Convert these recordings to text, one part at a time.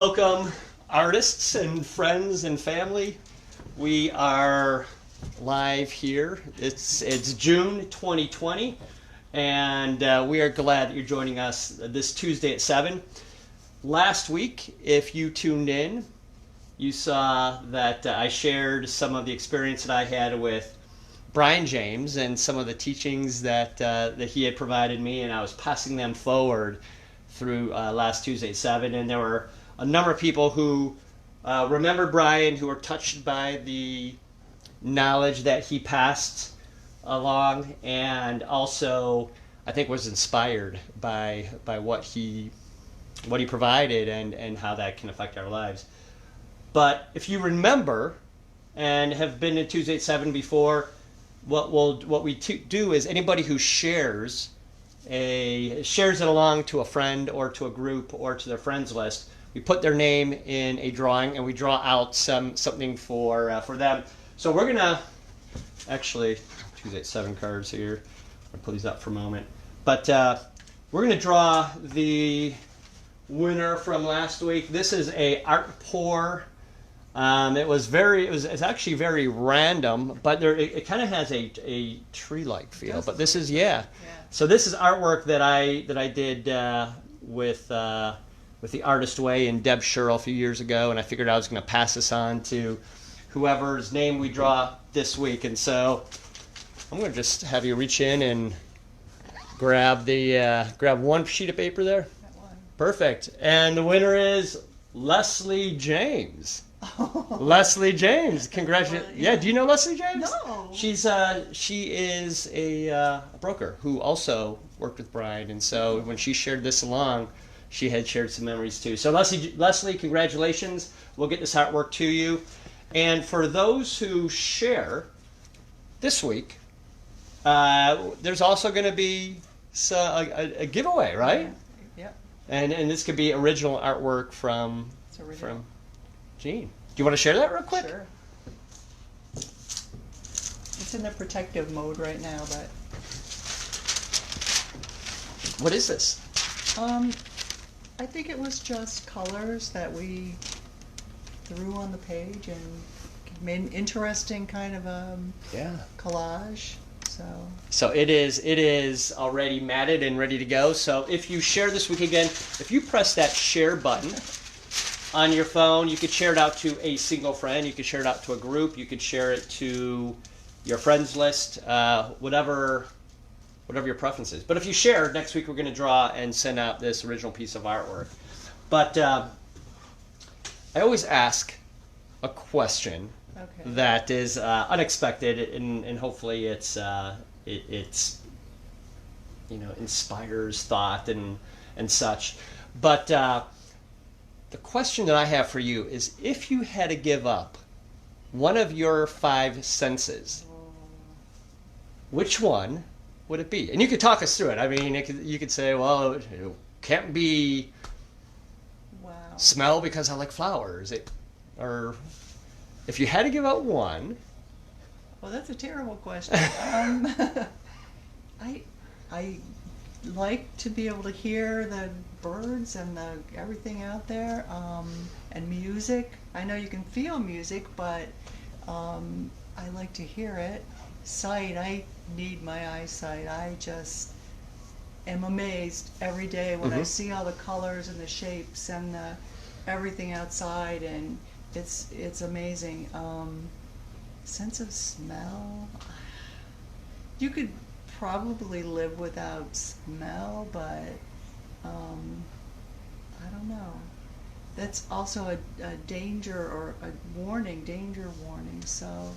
Welcome, artists and friends and family. We are live here. It's June 2020, and we are glad that you're joining us this Tuesday at 7. Last week, if you tuned in, you saw that I shared some of the experience that I had with Jeanne James and some of the teachings that he had provided me, and I was passing them forward through last Tuesday at 7, and there were a number of people who remembered Brian, who were touched by the knowledge that he passed along, and also I think was inspired by what he provided and how that can affect our lives. But if you remember and have been to Tuesday at 7 before, what we do is anybody who shares it along to a friend or to a group or to their friends list, we put their name in a drawing and we draw out something for them. So we're gonna actually Tuesday at 7 cards here. I'll pull these up for a moment, but we're gonna draw the winner from last week. This is a art pour. It's actually very random, but it kind of has a tree-like feel. But this is So this is artwork that I did with the Artist Way and Deb Sherrill a few years ago, and I figured I was going to pass this on to whoever's name we draw this week. And so I'm going to just have you reach in and grab one sheet of paper there. That one. Perfect. And the winner is Leslie James. Oh. Leslie James, congratulations! Yeah, do you know Leslie James? No. She is a broker who also worked with Brian, and so when she shared this along, she had shared some memories too. So Leslie, congratulations! We'll get this artwork to you, and for those who share this week, there's also going to be a giveaway, right? Yeah. And this could be original artwork from Jeanne. Do you want to share that real quick? Sure. It's in the protective mode right now, but... What is this? I think it was just colors that we threw on the page and made an interesting kind of collage. So it is already matted and ready to go. So if you share this week again, if you press that share button on your phone, you could share it out to a single friend, you could share it out to a group, you could share it to your friends list, whatever your preference is. But if you share, next week we're going to draw and send out this original piece of artwork. But I always ask a question that is unexpected, and hopefully it's inspires thought and such. But the question that I have for you is, if you had to give up one of your 5 senses, which one would it be? And you could talk us through it. I mean, you could say, well, it can't be smell because I like flowers. Or if you had to give up one. Well, that's a terrible question. I like to be able to hear the birds and everything out there, and music. I know you can feel music, but I like to hear it. Sight, I need my eyesight. I just am amazed every day when I see all the colors and the shapes and everything outside, and it's amazing. Sense of smell, you could probably live without smell, but I don't know. That's also a danger or a danger warning. So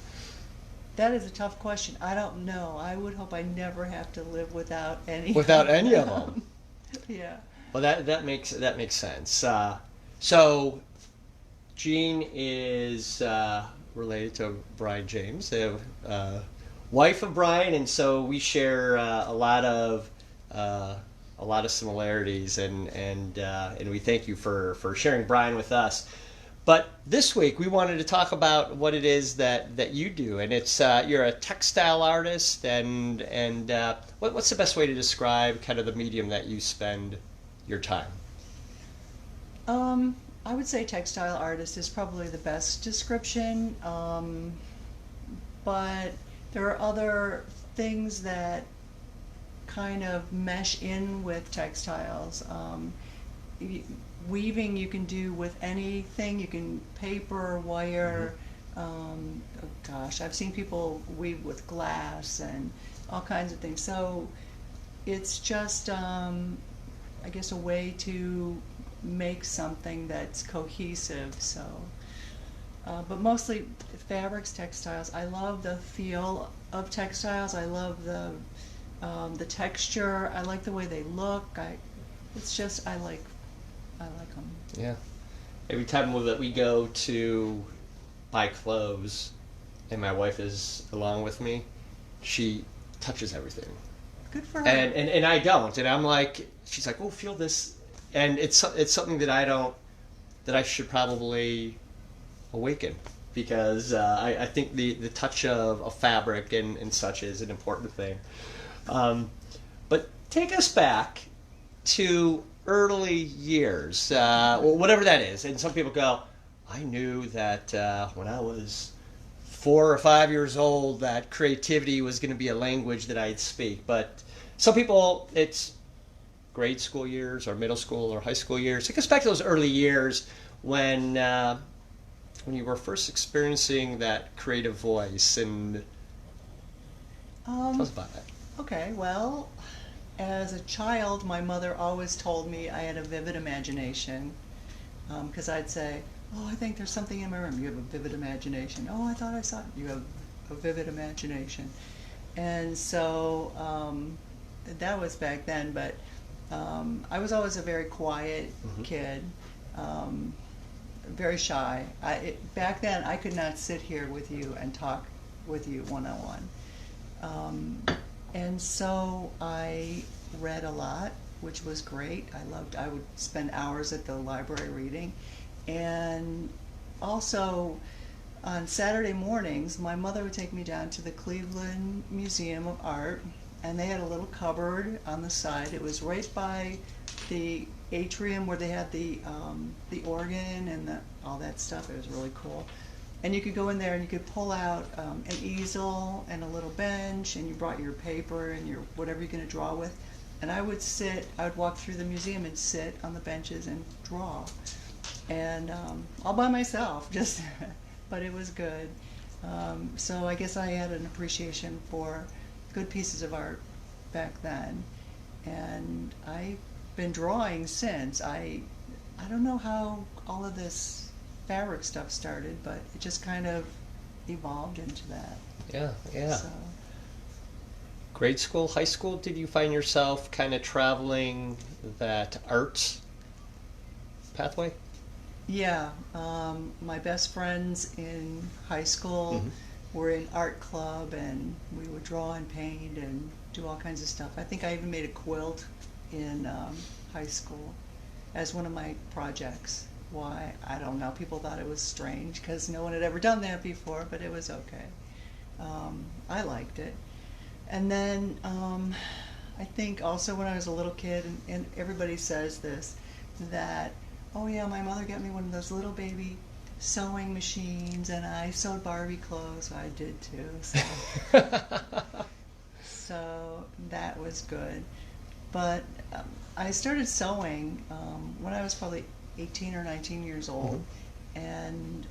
that is a tough question. I don't know. I would hope I never have to live without any. Without any of them. Yeah. Well, that makes sense. So Jeanne is related to Brian James. They have wife of Brian, and so we share a lot of similarities, and we thank you for sharing Brian with us. But this week we wanted to talk about what it is that you do, and it's you're a textile artist, and what's the best way to describe kind of the medium that you spend your time? I would say textile artist is probably the best description, but there are other things that kind of mesh in with textiles. Weaving you can do with anything. You can paper, wire. Oh gosh, I've seen people weave with glass and all kinds of things. So it's just, I guess, a way to make something that's cohesive. So, but mostly fabrics, textiles. I love the feel of textiles. I love the texture. I like the way they look. It's just I like them. Yeah. Every time that we go to buy clothes, and my wife is along with me, she touches everything. Good for her. And I don't, and I'm like, she's like, oh, feel this, and it's something that I should probably awaken, because I think the touch of a fabric and such is an important thing. But take us back to early years, whatever that is. And some people go, I knew that when I was 4 or 5 years old that creativity was going to be a language that I'd speak. But some people, it's grade school years or middle school or high school years. Take us back to those early years when you were first experiencing that creative voice, and tell us about that. Okay, well, as a child, my mother always told me I had a vivid imagination, because I'd say, oh, I think there's something in my room. You have a vivid imagination. Oh, I thought I saw it. You have a vivid imagination. And so that was back then, but I was always a very quiet kid, very shy. Back then, I could not sit here with you and talk with you one-on-one. And so I read a lot, which was great. I would spend hours at the library reading. And also on Saturday mornings, my mother would take me down to the Cleveland Museum of Art, and they had a little cupboard on the side. It was right by the atrium where they had the organ and all that stuff. It was really cool. And you could go in there and you could pull out an easel and a little bench, and you brought your paper and your whatever you're going to draw with. And I would walk through the museum and sit on the benches and draw. And all by myself, but it was good. So I guess I had an appreciation for good pieces of art back then. And I've been drawing since. I don't know how all of this fabric stuff started, but it just kind of evolved into that. Yeah. So. Grade school, high school, did you find yourself kind of traveling that arts pathway? Yeah, my best friends in high school were in art club, and we would draw and paint and do all kinds of stuff. I think I even made a quilt in high school as one of my projects. Why, I don't know. People thought it was strange because no one had ever done that before, but it was okay. I liked it. And then I think also when I was a little kid, and everybody says this, that, oh yeah, my mother got me one of those little baby sewing machines, and I sewed Barbie clothes. I did too. So that was good. But I started sewing when I was probably 18 or 19 years old, and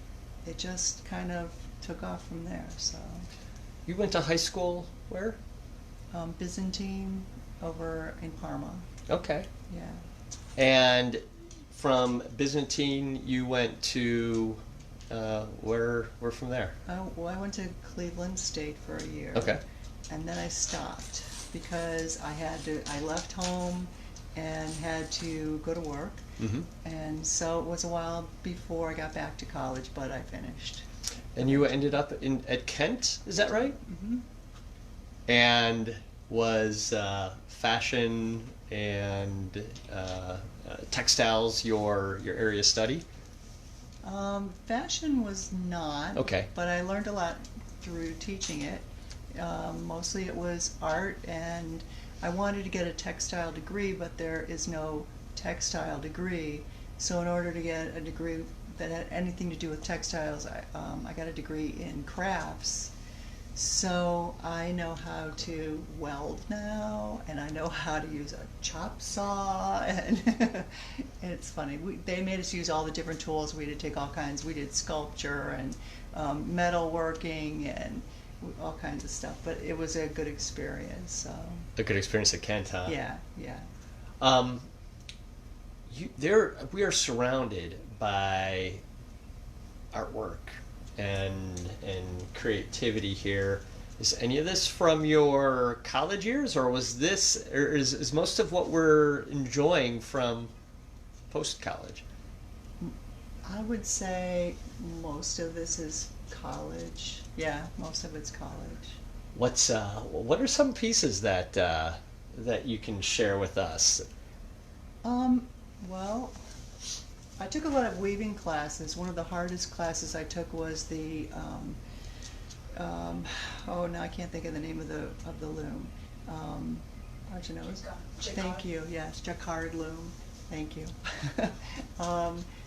it just kind of took off from there. So you went to high school where? Byzantine over in Parma. Okay. Yeah. And from Byzantine you went to where from there? Well, I went to Cleveland State for a year. Okay. And then I stopped because I left home and had to go to work. And so it was a while before I got back to college, but I finished. And you ended up at Kent, is that right? And was fashion and textiles your area of study? Fashion was not. Okay. But I learned a lot through teaching it. Mostly it was art, and I wanted to get a textile degree, but there is no textile degree. So in order to get a degree that had anything to do with textiles, I got a degree in crafts. So I know how to weld now, and I know how to use a chop saw, and it's funny. They made us use all the different tools. We had to take all kinds. We did sculpture and metalworking and all kinds of stuff. But it was a good experience. So. A good experience at Kent, huh? Yeah, yeah. We are surrounded by artwork and creativity here. Is any of this from your college years, or was this, or is most of what we're enjoying from post-college? I would say most of this is college. Yeah, most of it's college. What are some pieces that you can share with us? Well, I took a lot of weaving classes. One of the hardest classes I took was the oh, now I can't think of the name of the loom. How'd you know? Thank you. Yes, jacquard loom. Thank you.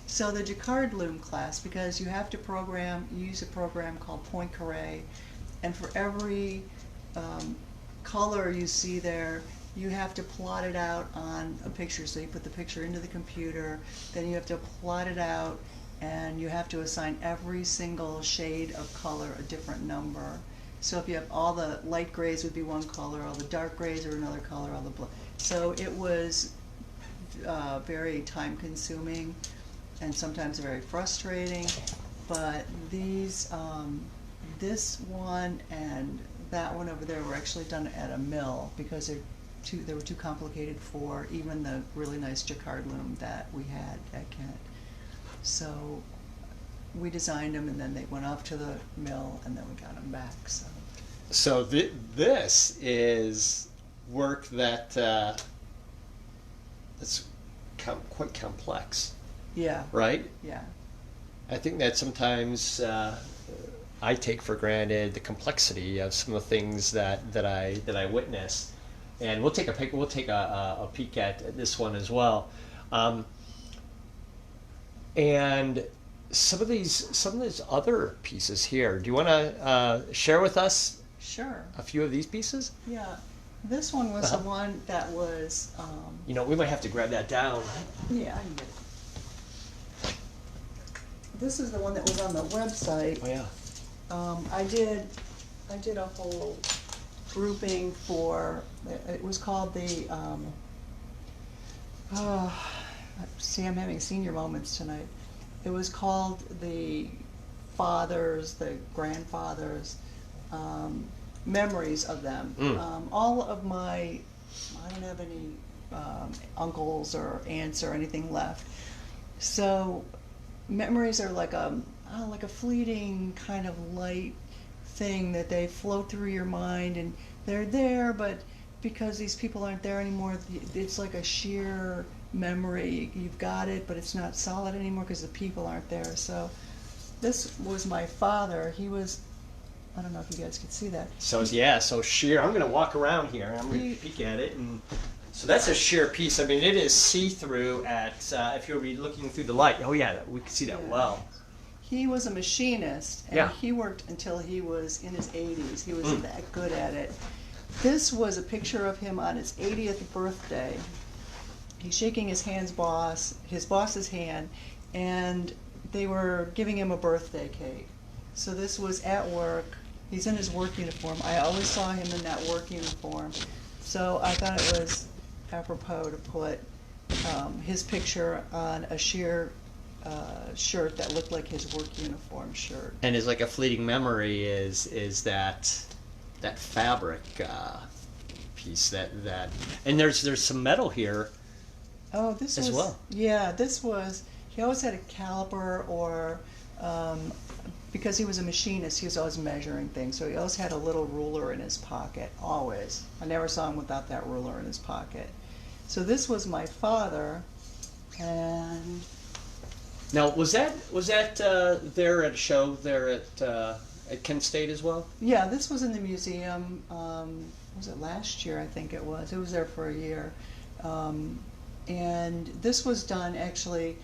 So the jacquard loom class, because you have to use a program called Point Carré, and for every color you see there, you have to plot it out on a picture. So you put the picture into the computer, then you have to plot it out, and you have to assign every single shade of color a different number. So if you have all the light grays would be one color, all the dark grays are another color, all the blue. So it was very time consuming and sometimes very frustrating, but these, this one and that one over there were actually done at a mill because they were too complicated for even the really nice jacquard loom that we had at Kent. So we designed them, and then they went off to the mill, and then we got them back. So this is work that that's quite complex. Yeah. Right? Yeah. I think that sometimes I take for granted the complexity of some of the things that I witness. And we'll take a peek at this one as well. And some of these other pieces here. Do you want to share with us? Sure. A few of these pieces? Yeah. This one was the one that was. We might have to grab that down. Yeah, I can get it. This is the one that was on the website. Oh yeah. I did a whole grouping for. It was called the. See, I'm having senior moments tonight. It was called the fathers, the grandfathers, memories of them. All of I don't have any uncles or aunts or anything left. So memories are like a fleeting kind of light thing that they float through your mind, and they're there, but because these people aren't there anymore, it's like a sheer memory. You've got it, but it's not solid anymore because the people aren't there. So this was my father. He was, I don't know if you guys could see that. So sheer. I'm going to walk around here. I'm going to peek at it, and so that's a sheer piece. I mean, it is see-through at if you'll be looking through the light. Oh yeah, we can see that well. He was a machinist, and he worked until he was in his 80s. He was that good at it. This was a picture of him on his 80th birthday. He's shaking his boss's hand, and they were giving him a birthday cake. So this was at work. He's in his work uniform. I always saw him in that work uniform. So I thought it was apropos to put his picture on a sheer shirt that looked like his work uniform shirt. And is like a fleeting memory is that fabric piece that and there's some metal here. Oh, this as was well. Yeah, this was. He always had a caliper, or because he was a machinist, he was always measuring things. So he always had a little ruler in his pocket. Always. I never saw him without that ruler in his pocket. So this was my father, and. Now, was that there at a show there at Kent State as well? Yeah, this was in the museum. Was it last year? I think it was. It was there for a year, and this was done actually.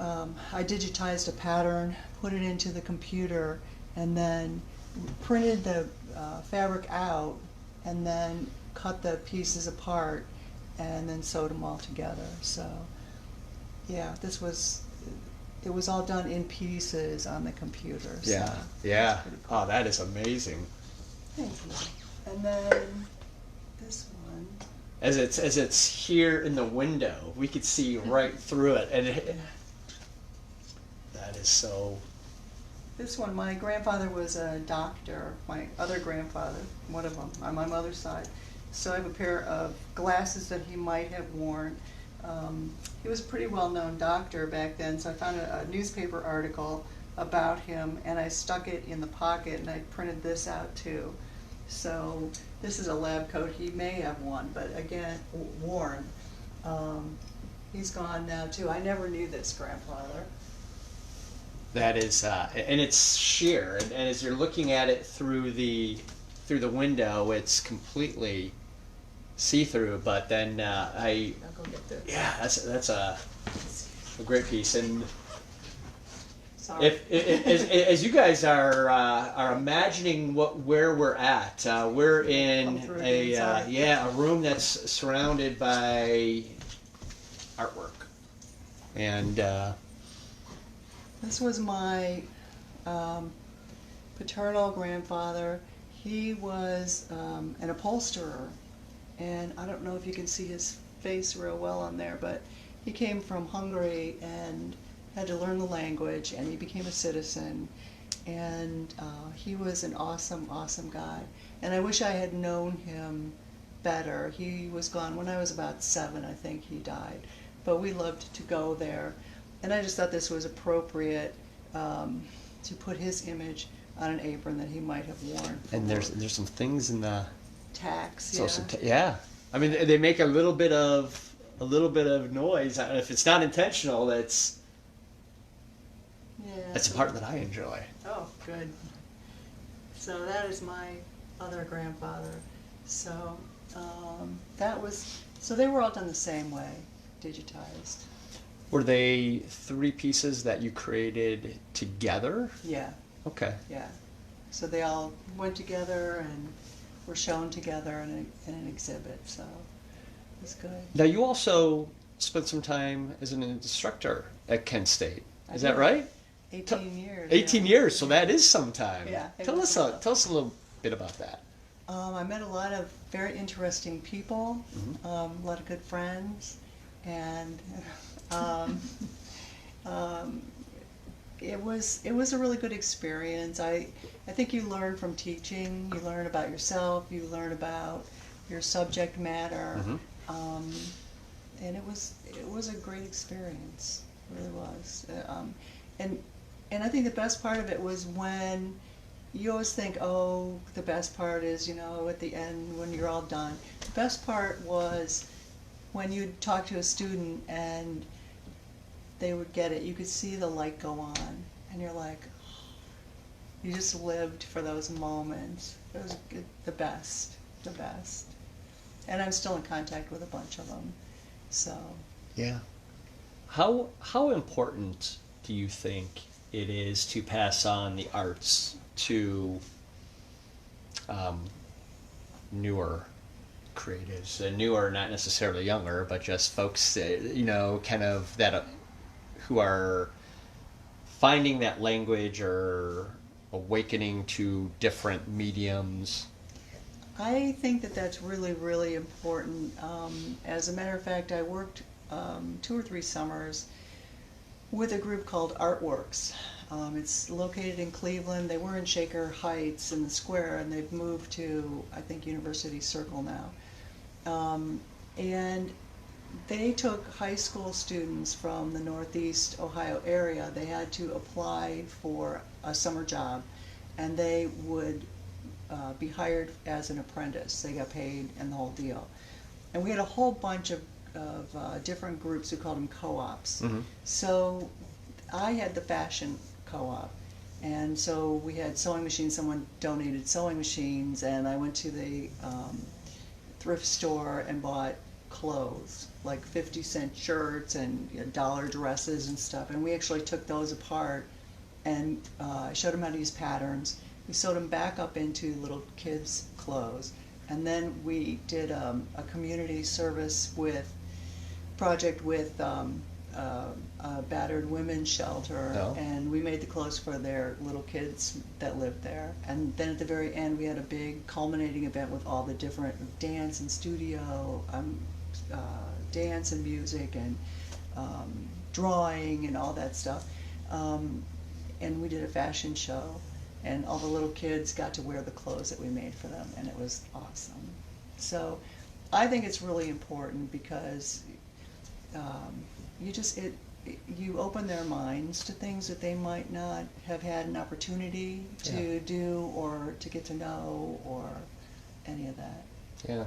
I digitized a pattern, put it into the computer, and then printed the fabric out, and then cut the pieces apart, and then sewed them all together. So, yeah, it was all done in pieces on the computer. Yeah, so yeah. pretty cool. Oh, that is amazing. Thank you. And then this one. As it's here in the window, we could see right through it, and that is so. This one, my grandfather was a doctor, my other grandfather, one of them, on my mother's side. So I have a pair of glasses that he might have worn. He was a pretty well-known doctor back then, so I found a newspaper article about him, and I stuck it in the pocket, and I printed this out too. So this is a lab coat he may have worn, but again, worn. He's gone now too. I never knew this grandfather. That is, and it's sheer, and as you're looking at it through the window, it's completely see-through. But then I'll go get this. yeah, that's a great piece. And Sorry. as you guys are imagining where we're at, we're in Come through a inside. a room that's surrounded by artwork, and. This was my paternal grandfather. He was an upholsterer, and I don't know if you can see his face real well on there, but he came from Hungary and had to learn the language, and he became a citizen, and he was an awesome, awesome guy. And I wish I had known him better. He was gone when I was about 7, I think he died, but we loved to go there. And I just thought this was appropriate to put his image on an apron that he might have worn. And there's some things in the Tax, so yeah. yeah. I mean, they make a little bit of noise. If it's not intentional, that's Yeah. the so- part that I enjoy. Oh, good. So that is my other grandfather. So so they were all done the same way, digitized. Were they 3 pieces that you created together? Yeah, Okay. yeah. So they all went together and were shown together in an exhibit. So it was good. Now you also spent some time as an instructor at Kent State. I Is that did. right? 18 years. 18 yeah. years. So that is some time. Yeah, it Tell was us tell us a little bit about that. I met a lot of very interesting people, Mm-hmm. a lot of good friends, and it was a really good experience. I think you learn from teaching. You learn about yourself. You learn about your subject matter, Mm-hmm. And it was a great experience. It really was. And I think the best part of it was when you always think, oh, the best part is, at the end when you're all done. The best part was when you'd talk to a student and they would get it. You could see the light go on, and you're like, you just lived for those moments. It was the best. And I'm still in contact with a bunch of them. So. Yeah. How important do you think it is to pass on the arts to newer creatives? Newer, not necessarily younger, but just folks, kind of that who are finding that language or awakening to different mediums. I think that that's really, really important. As a matter of fact, I worked 2 or 3 summers with a group called Artworks. It's located in Cleveland. They were in Shaker Heights in the square, and they've moved to, I think, University Circle now. And they took high school students from the Northeast Ohio area. They had to apply for a summer job, and they would be hired as an apprentice. They got paid and the whole deal. And we had a whole bunch of different groups who called them co-ops. Mm-hmm. So I had the fashion co-op, and so we had sewing machines. Someone donated sewing machines, and I went to the thrift store and bought clothes, like 50-cent shirts and dollar dresses and stuff. And we actually took those apart and I showed them how to use patterns. We sewed them back up into little kids' clothes. And then we did a community service project with a battered women's shelter, Oh. and we made the clothes for their little kids that lived there. And then at the very end, we had a big culminating event with all the different dance and studio, dance and music and drawing and all that stuff. And we did a fashion show, and all the little kids got to wear the clothes that we made for them, and it was awesome. So I think it's really important because you open their minds to things that they might not have had an opportunity to do or to get to know or any of that. Yeah.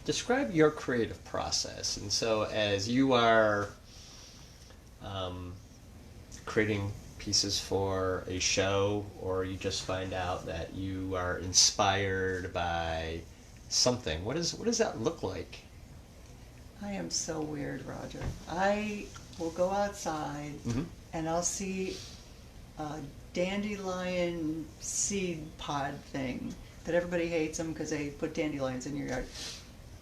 Describe your creative process. And so as you are creating pieces for a show, or you just find out that you are inspired by something, what does that look like? I am so weird, Roger. I will go outside and I'll see a dandelion seed pod thing that everybody hates them because they put dandelions in your yard.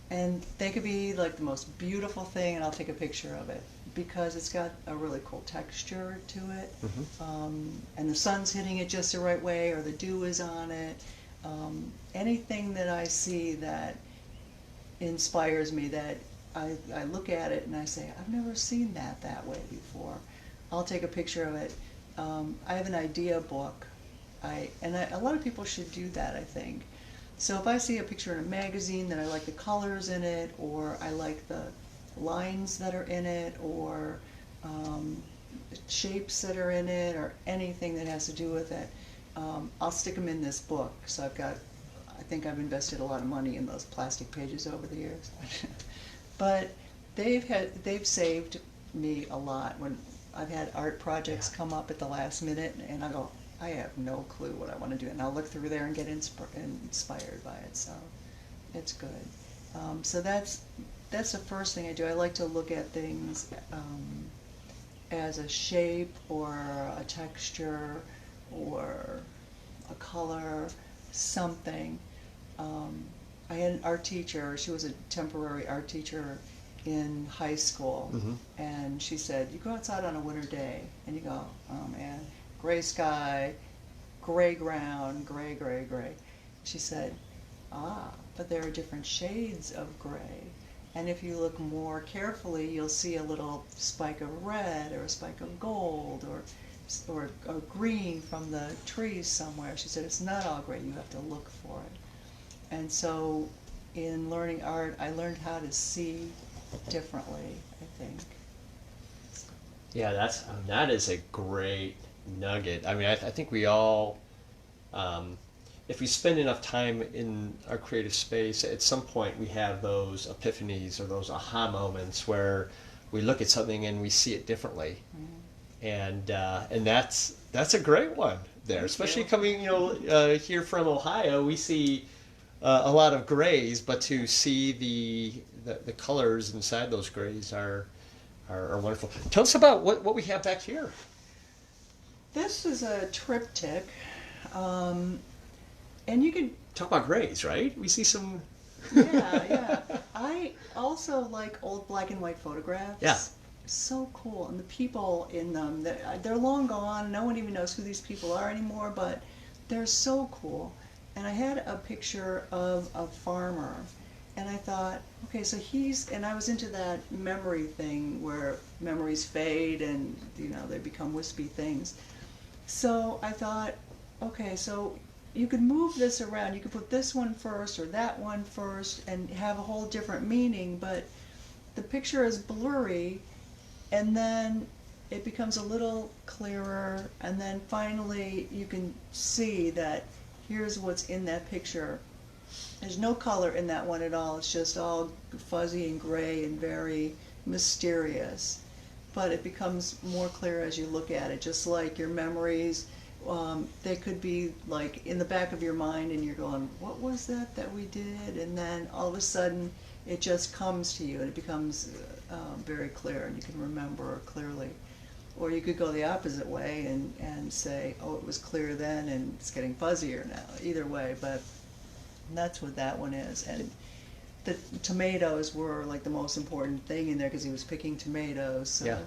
And they could be like the most beautiful thing, and I'll take a picture of it because it's got a really cool texture to it. And the sun's hitting it just the right way, or the dew is on it. Anything that I see that inspires me, that I look at it and I say, I've never seen that way before. I'll take a picture of it. I have an idea book. A lot of people should do that, I think. So if I see a picture in a magazine that I like the colors in it, or I like the lines that are in it, or shapes that are in it, or anything that has to do with it, I'll stick them in this book. So I think I've invested a lot of money in those plastic pages over the years. But they've saved me a lot when I've had art projects come up at the last minute, and I go, I have no clue what I want to do, and I'll look through there and get inspired by it. So it's good. So that's the first thing I do. I like to look at things as a shape or a texture or a color, something. I had an art teacher. She was a temporary art teacher in high school, and she said, you go outside on a winter day and you go, oh man, gray sky, gray ground, gray, gray, gray. She said, but there are different shades of gray, and if you look more carefully, you'll see a little spike of red or a spike of gold or green from the trees somewhere. She said, it's not all gray, you have to look for it. And so in learning art, I learned how to see differently, I think. Yeah, that is a great nugget. I mean, I think we all, if we spend enough time in our creative space, at some point we have those epiphanies or those aha moments where we look at something and we see it differently. And that's a great one there. Especially coming, here from Ohio, we see a lot of grays, but to see the colors inside those grays are wonderful. Tell us about what we have back here. This is a triptych, and you can talk about grays, right? We see some. Yeah. I also like old black and white photographs. Yeah. So cool, and the people in them, they're long gone. No one even knows who these people are anymore, but they're so cool. And I had a picture of a farmer, and I thought, okay, so and I was into that memory thing where memories fade and, they become wispy things. So I thought, okay, so you could move this around. You could put this one first or that one first and have a whole different meaning, but the picture is blurry, and then it becomes a little clearer, and then finally you can see that here's what's in that picture. There's no color in that one at all. It's just all fuzzy and gray and very mysterious. But it becomes more clear as you look at it, just like your memories. They could be like in the back of your mind and you're going, what was that we did? And then all of a sudden it just comes to you and it becomes very clear and you can remember clearly. Or you could go the opposite way and say, oh, it was clear then and it's getting fuzzier now. Either way, but that's what that one is. And the tomatoes were like the most important thing in there because he was picking tomatoes. So. Yeah.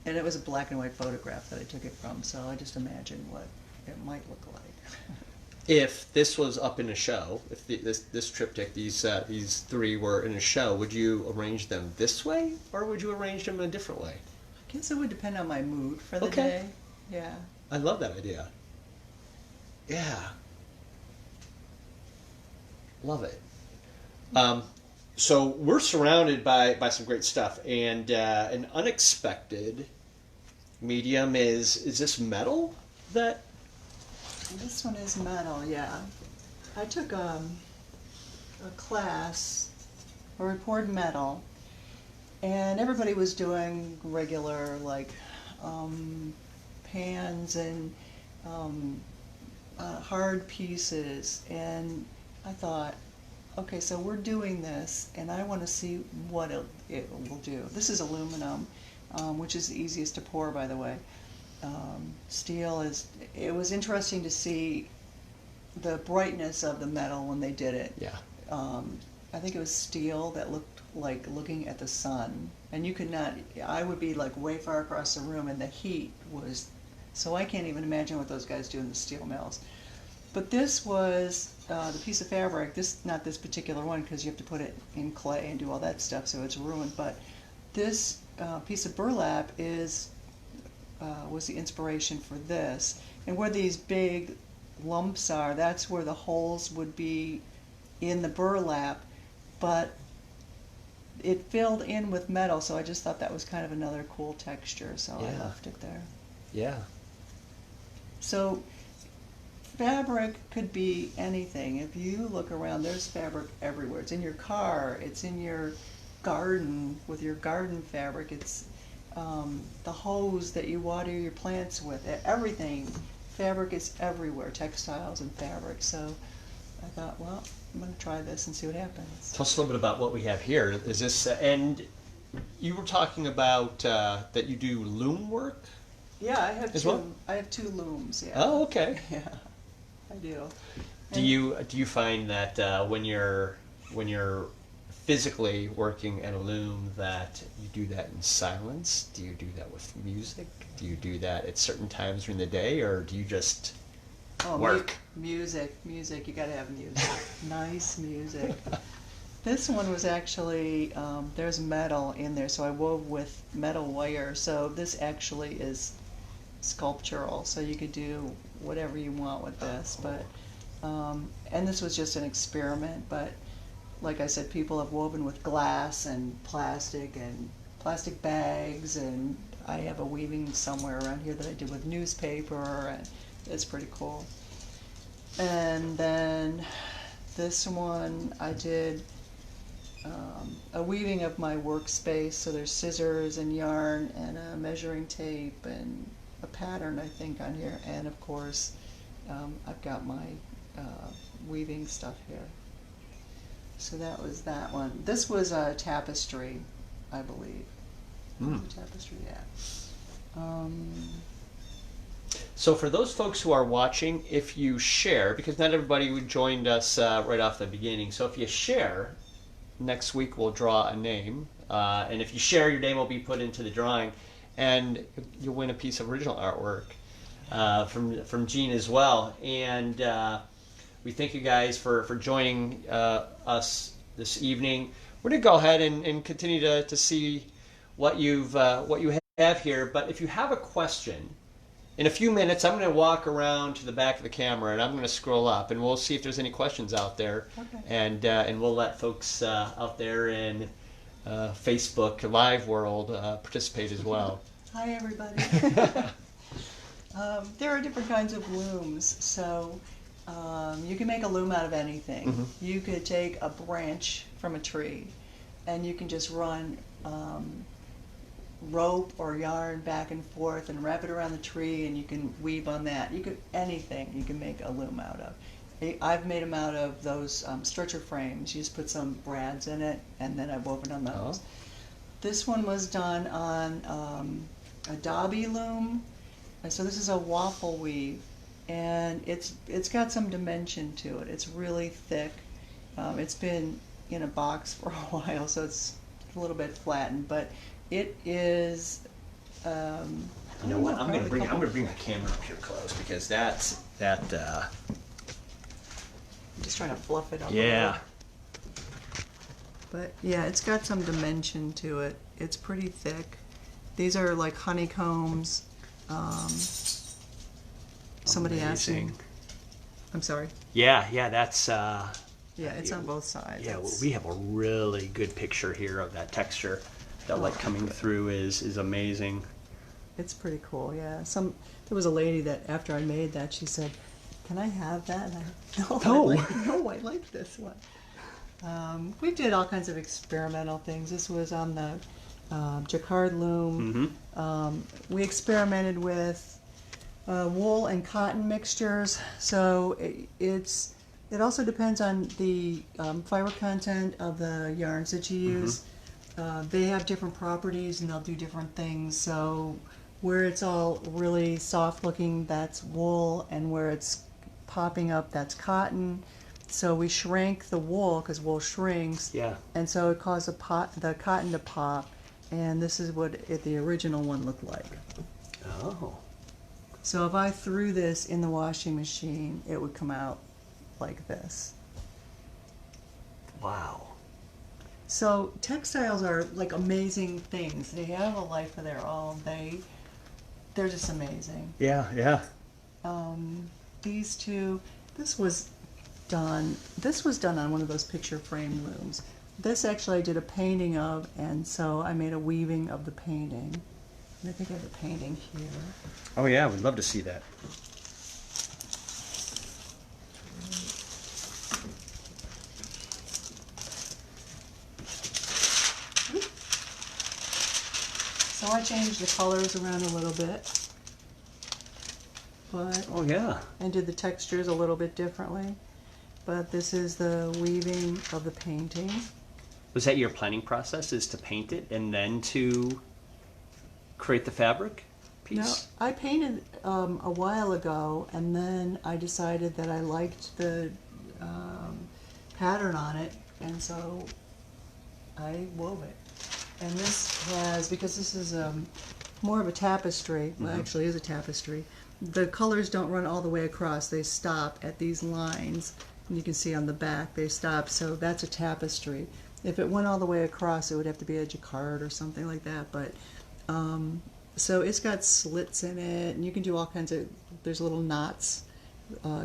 And it was a black and white photograph that I took it from, so I just imagined what it might look like. If this was up in a show, if this triptych, these three were in a show, would you arrange them this way, or would you arrange them in a different way? I guess it would depend on my mood for the Okay. day. Yeah. I love that idea. Yeah. Love it. So we're surrounded by some great stuff, and an unexpected medium is this metal that? This one is metal, yeah. I took a class where we poured metal, and everybody was doing regular, like, pans and hard pieces, and I thought, okay, so we're doing this, and I want to see what it will do. This is aluminum, which is the easiest to pour, by the way. Steel is, it was interesting to see the brightness of the metal when they did it. Yeah. I think it was steel that looked like looking at the sun. And you could not, I would be like way far across the room and the heat was, so I can't even imagine what those guys do in the steel mills. But this was the piece of fabric, not this particular one because you have to put it in clay and do all that stuff so it's ruined, but this piece of burlap was the inspiration for this. And where these big lumps are, that's where the holes would be in the burlap, but it filled in with metal, so I just thought that was kind of another cool texture, so I left it there. Yeah. So fabric could be anything. If you look around, there's fabric everywhere. It's in your car, it's in your garden with your garden fabric, it's the hose that you water your plants with, everything. Fabric is everywhere, textiles and fabric. So I thought, well, I'm going to try this and see what happens. Tell us a little bit about what we have here. Is this, and you were talking about that you do loom work? Yeah, I have as two. well? I have two looms. Yeah. Oh, okay. Yeah, I do. Do you find that when you're physically working at a loom that you do that in silence? Do you do that with music? Do you do that at certain times during the day, or do you just work? Music. You got to have music. Nice music. This one was actually there's metal in there, so I wove with metal wire. So this actually is sculptural, so you could do whatever you want with this. But and this was just an experiment, but like I said, people have woven with glass and plastic bags, and I have a weaving somewhere around here that I did with newspaper, and it's pretty cool. And then this one I did a weaving of my workspace, so there's scissors and yarn and a measuring tape and a pattern, I think, on here, and of course I've got my weaving stuff here. So that was that one. This was a tapestry, I believe. Tapestry, yeah. So for those folks who are watching, if you share, because not everybody joined us right off the beginning, so if you share, next week we'll draw a name, and if you share, your name will be put into the drawing, and you'll win a piece of original artwork from Jeanne as well. And we thank you guys for joining us this evening. We're going to go ahead and continue to see what you have here. But if you have a question, in a few minutes I'm going to walk around to the back of the camera and I'm going to scroll up and we'll see if there's any questions out there. Okay. And we'll let folks out there in Facebook Live world participate as well. Hi, everybody. There are different kinds of looms, so you can make a loom out of anything. Mm-hmm. You could take a branch from a tree and you can just run rope or yarn back and forth and wrap it around the tree, and you can weave on that. You could anything you can make a loom out of. I've made them out of those stretcher frames. You just put some brads in it, and then I've woven on those. Oh. This one was done on a Dobby loom. And so this is a waffle weave, and it's got some dimension to it. It's really thick. It's been in a box for a while, so it's a little bit flattened, but it is. You know what? I'm gonna bring my camera up here close because that. I'm just trying to fluff it up. Yeah. But yeah, it's got some dimension to it. It's pretty thick. These are like honeycombs. Somebody asked me. Amazing. I'm sorry. Yeah, that's. Yeah, it's on both sides. Yeah, we have a really good picture here of that texture. That light coming through is amazing. It's pretty cool. Yeah. There was a lady that after I made that, she said, "Can I have that?" And I No. I like this one. We did all kinds of experimental things. This was on the jacquard loom. Mm-hmm. We experimented with wool and cotton mixtures. So it also depends on the fiber content of the yarns that you use. They have different properties and they'll do different things. So where it's all really soft looking, that's wool, and where it's popping up, that's cotton. So we shrank the wool because wool shrinks. Yeah. And so it caused the cotton to pop. And this is what the original one looked like. Oh. So if I threw this in the washing machine, it would come out like this. Wow. So textiles are like amazing things. They have a life of their own. They're just amazing. Yeah. These two, this was done on one of those picture frame looms. This actually I did a painting of, and so I made a weaving of the painting. And I think I have the painting here. Oh yeah, we'd love to see that. So I changed the colors around a little bit, but Oh yeah. and did the textures a little bit differently. But this is the weaving of the painting. Was that your planning process? Is to paint it and then to create the fabric piece? No, I painted a while ago, and then I decided that I liked the pattern on it, and so I wove it. And this has, because this is more of a tapestry, well, actually is a tapestry, the colors don't run all the way across. They stop at these lines, and you can see on the back they stop, so that's a tapestry. If it went all the way across, it would have to be a jacquard or something like that, but so it's got slits in it, and you can do all kinds of, there's little knots,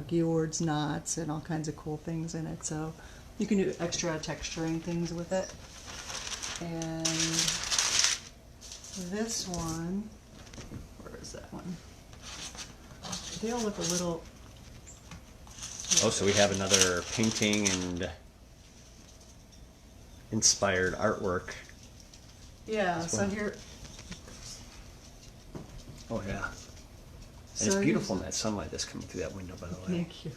Georg's knots, and all kinds of cool things in it, so you can do extra texturing things with it. And this one, where is that one? They all look a little... Oh, so we have another painting and inspired artwork. Yeah, This so one. here... Oh yeah. And So it's beautiful here's- in that sunlight that's coming through that window, by the way. Thank you.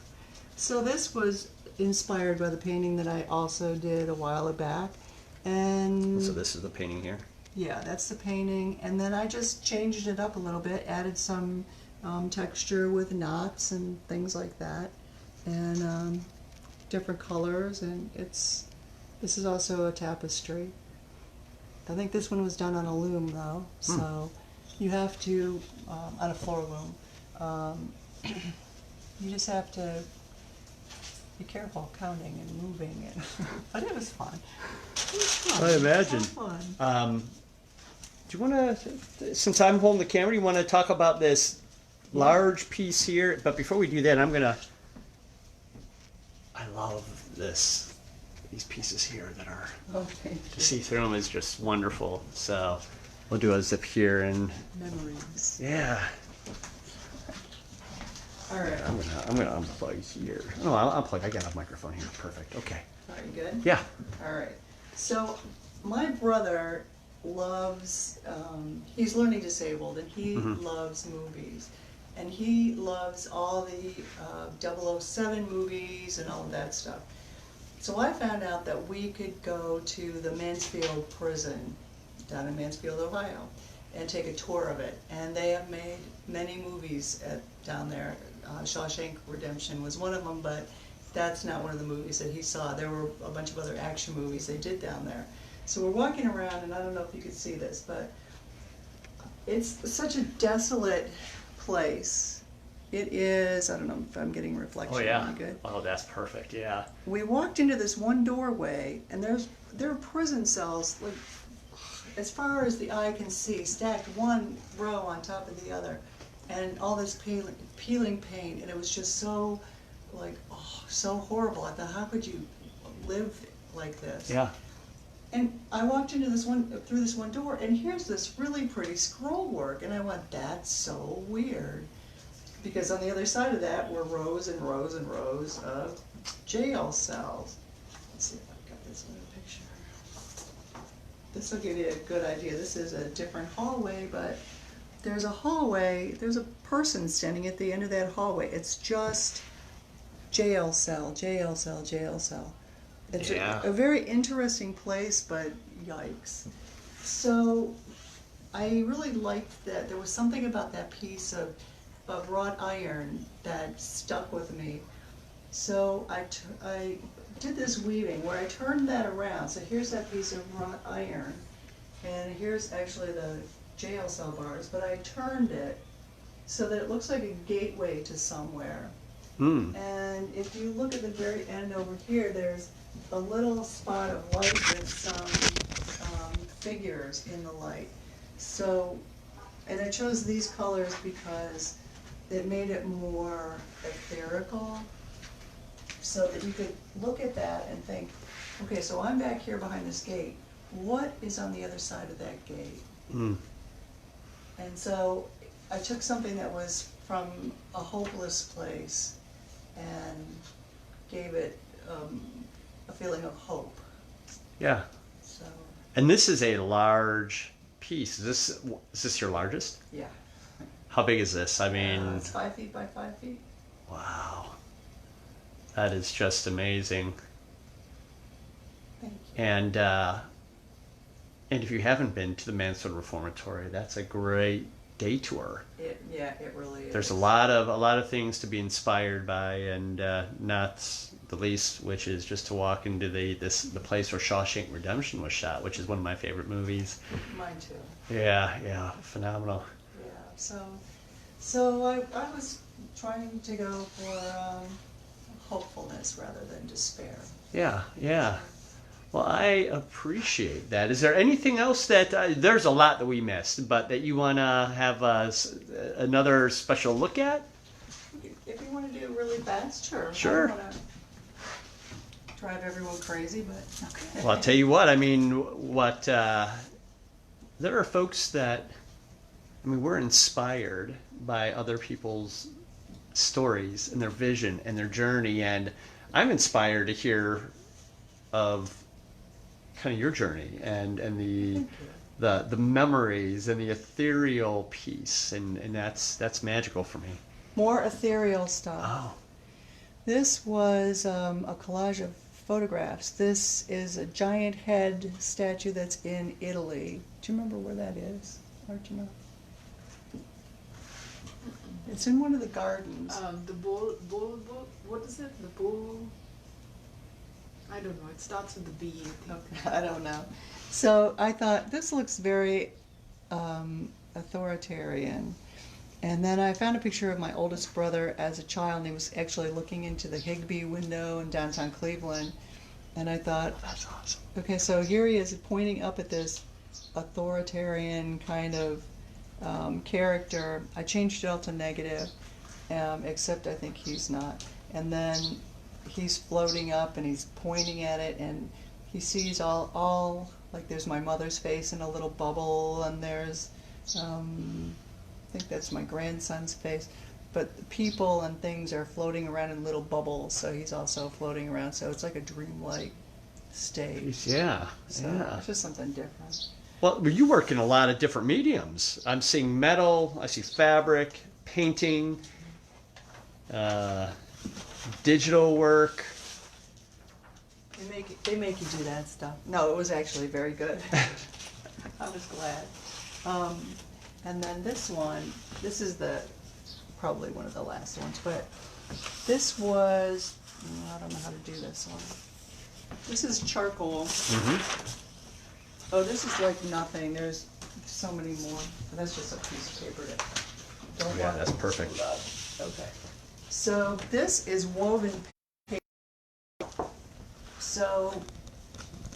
So this was inspired by the painting that I also did a while back. And So this is the painting here. yeah, that's the painting. And then I just changed it up a little bit, added some texture with knots and things like that. And different colors. And this is also a tapestry. I think this one was done on a loom though. So you have to, on a floor loom, you just have to be careful counting and moving it. But it was fun. It was fun. I imagine. It was fun. Do you want to, since I'm holding the camera, you want to talk about this large piece here? But before we do that, I love these pieces here that are, Okay. to see through them is just wonderful. So we'll do a zip here and, Memories. yeah. All right. I'm gonna unplug here. Oh, I'll unplug. I got a microphone here. Perfect. Okay. Are you good? Yeah. All right. So my brother loves, he's learning disabled, and he loves movies. and he loves all the 007 movies and all of that stuff. So I found out that we could go to the Mansfield prison down in Mansfield, Ohio, and take a tour of it. And they have made many movies down there. Shawshank Redemption was one of them, but that's not one of the movies that he saw. There were a bunch of other action movies they did down there. So we're walking around, and I don't know if you could see this, but it's such a desolate place. It is, I don't know if I'm getting reflection. Oh yeah. Good. Oh, that's perfect. Yeah. We walked into this one doorway, and there are prison cells, like, as far as the eye can see, stacked one row on top of the other, and all this peeling paint, and it was just so, like, oh, so horrible. I thought, how could you live like this? Yeah. And I walked into through this one door, and here's this really pretty scroll work, and I went, that's so weird. Because on the other side of that were rows and rows and rows of jail cells. Let's see if I've got this in a picture. This will give you a good idea. This is a different hallway, but there's a hallway, there's a person standing at the end of that hallway. It's just jail cell, jail cell, jail cell. It's a very interesting place, but yikes. So I really liked that. There was something about that piece of wrought iron that stuck with me. So I did this weaving where I turned that around. So here's that piece of wrought iron, and here's actually the jail cell bars, but I turned it so that it looks like a gateway to somewhere. And if you look at the very end over here, there's a little spot of light with some figures in the light. So, and I chose these colors because it made it more etherical, so that you could look at that and think, okay, so I'm back here behind this gate. What is on the other side of that gate? And so I took something that was from a hopeless place and gave it a feeling of hope. Yeah. So. And this is a large piece. Is this your largest? Yeah. How big is this? I mean, it's 5 feet by 5 feet. Wow. That is just amazing. Thank you. And if you haven't been to the Mansfield Reformatory, that's a great day tour. It really is. There's a lot of things to be inspired by, and not the least, which is just to walk into the place where Shawshank Redemption was shot, which is one of my favorite movies. Mine too. Yeah, phenomenal. Yeah, so I was trying to go for hopefulness rather than despair. Yeah. Well, I appreciate that. Is there anything else that there's a lot that we missed, but that you want to have another special look at? If you want to do really fast, sure. Sure. I don't want to drive everyone crazy, but okay. Well, I'll tell you what. I mean, there are folks that, I mean, we're inspired by other people's stories and their vision and their journey, and I'm inspired to hear of kind of your journey and the memories and the ethereal piece, and that's magical for me. More ethereal stuff. Oh. This was a collage of photographs. This is a giant head statue that's in Italy. Do you remember where that is, Archana? It's in one of the gardens. The bull, what is it? The bull, I don't know, it starts with the B. Okay, I don't know. So I thought, this looks very authoritarian. And then I found a picture of my oldest brother as a child, and he was actually looking into the Higbee window in downtown Cleveland. And I thought, Oh, that's awesome. okay, so here he is pointing up at this authoritarian kind of character. I changed it all to negative, except I think he's not. And then he's floating up and he's pointing at it, and he sees all like there's my mother's face in a little bubble, and there's I think that's my grandson's face, but people and things are floating around in little bubbles, so he's also floating around, so it's like a dreamlike state. Yeah. So it's just something different. Well, you work in a lot of different mediums. I'm seeing metal, I see fabric, painting, digital work. They make you do that stuff. No, it was actually very good. I was glad. And then this one, this is probably one of the last ones, but this was, I don't know how to do this one. This is charcoal. Mm-hmm. Oh, this is like nothing. There's so many more. But that's just a piece of paper that don't Yeah, want that's to perfect. love. Okay. So this is woven paper. So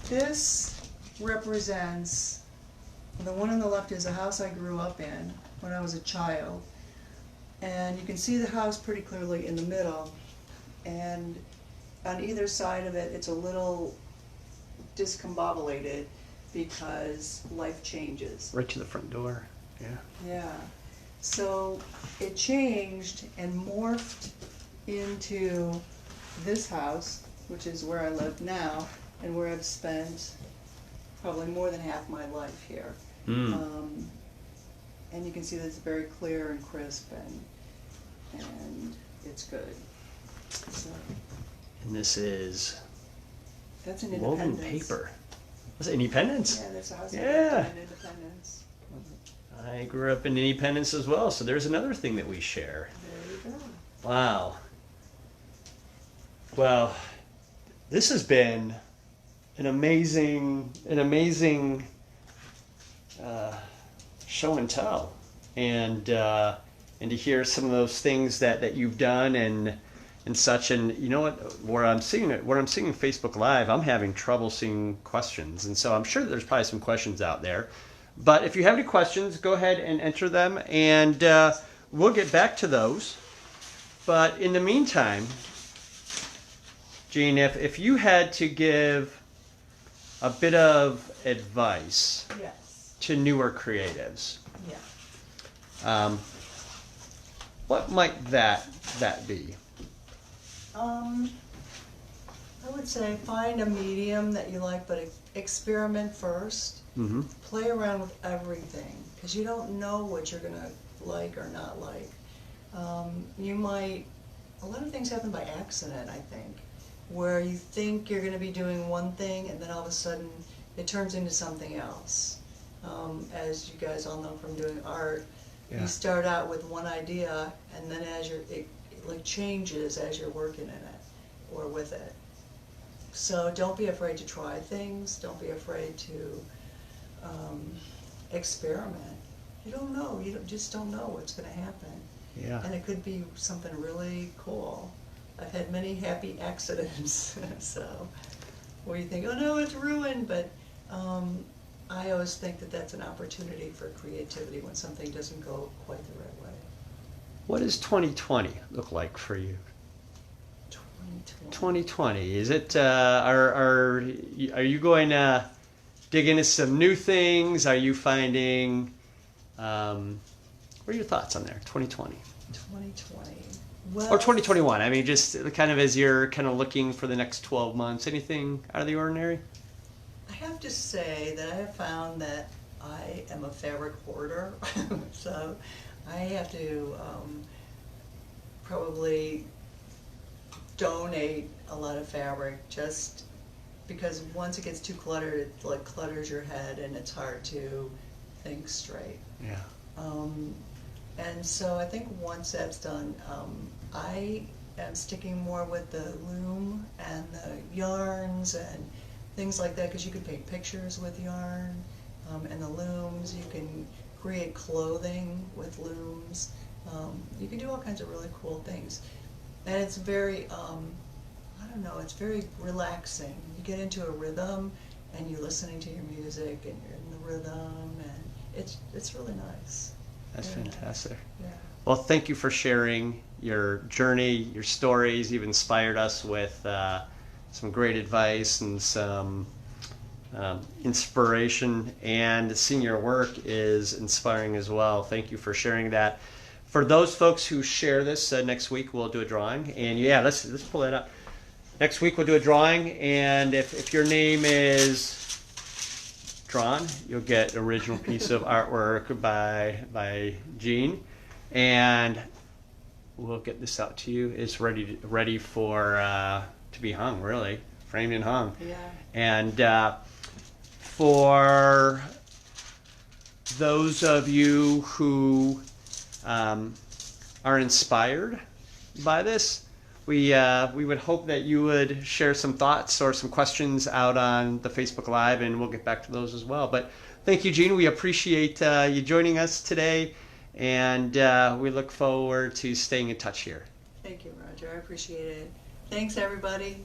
this represents, the one on the left is a house I grew up in when I was a child. And you can see the house pretty clearly in the middle. And on either side of it, it's a little discombobulated because life changes. Right to the front door. Yeah. Yeah. So it changed and morphed into this house, which is where I live now and where I've spent probably more than half my life here. Mm. And you can see that it's very clear and crisp and it's good. So And this is that's an woven Independence. paper. Was it Independence? Yeah, there's a house Yeah. in Independence. I grew up in Independence as well, so there's another thing that we share. There you go. Wow. Well, this has been an amazing show and tell, and to hear some of those things that you've done and such. And you know what? Where I'm seeing Facebook Live, I'm having trouble seeing questions, and so I'm sure that there's probably some questions out there. But if you have any questions, go ahead and enter them, and we'll get back to those. But in the meantime, Jeanne, if you had to give a bit of advice Yes. to newer creatives, Yeah. what might that be? I would say find a medium that you like, but experiment first. Mm-hmm. Play around with everything, because you don't know what you're gonna like or not like. A lot of things happen by accident, I think, where you think you're gonna be doing one thing and then all of a sudden it turns into something else. As you guys all know from doing art, Yeah. you start out with one idea and then it like changes as you're working in it or with it. So don't be afraid to try things, don't be afraid to experiment. You don't know, just don't know what's gonna happen. Yeah. And it could be something really cool. I've had many happy accidents, so, where you think, oh no, it's ruined, but I always think that that's an opportunity for creativity when something doesn't go quite the right way. What does 2020 look like for you? 2020. 2020, is it? Are you going to dig into some new things? Are you finding? What are your thoughts on there? 2020. 2020. Well, Or 2021. I mean, just kind of as you're kind of looking for the next 12 months. Anything out of the ordinary? I have to say that I have found that I am a fabric hoarder, so I have to probably donate a lot of fabric just because once it gets too cluttered, it like clutters your head and it's hard to think straight. Yeah. And so I think once that's done, I am sticking more with the loom and the yarns and things like that, because you can paint pictures with yarn and the looms. You can create clothing with looms. You can do all kinds of really cool things. And it's very, I don't know, it's very relaxing. You get into a rhythm and you're listening to your music and you're in the rhythm, and it's really nice. That's Yeah. fantastic. Yeah. Well, thank you for sharing your journey, your stories. You've inspired us with some great advice and some inspiration, and seeing your work is inspiring as well. Thank you for sharing that. For those folks who share this, next week we'll do a drawing, and yeah, let's pull that up. Next week we'll do a drawing, and if your name is drawn, you'll get an original piece of artwork by Jeanne. and we'll get this out to you. It's ready for to be hung, really, framed and hung. Yeah. And for those of you who are inspired by this, we would hope that you would share some thoughts or some questions out on the Facebook Live, and we'll get back to those as well. But thank you, Jeanne. We appreciate you joining us today, and we look forward to staying in touch here. Thank you, Roger. I appreciate it. Thanks, everybody.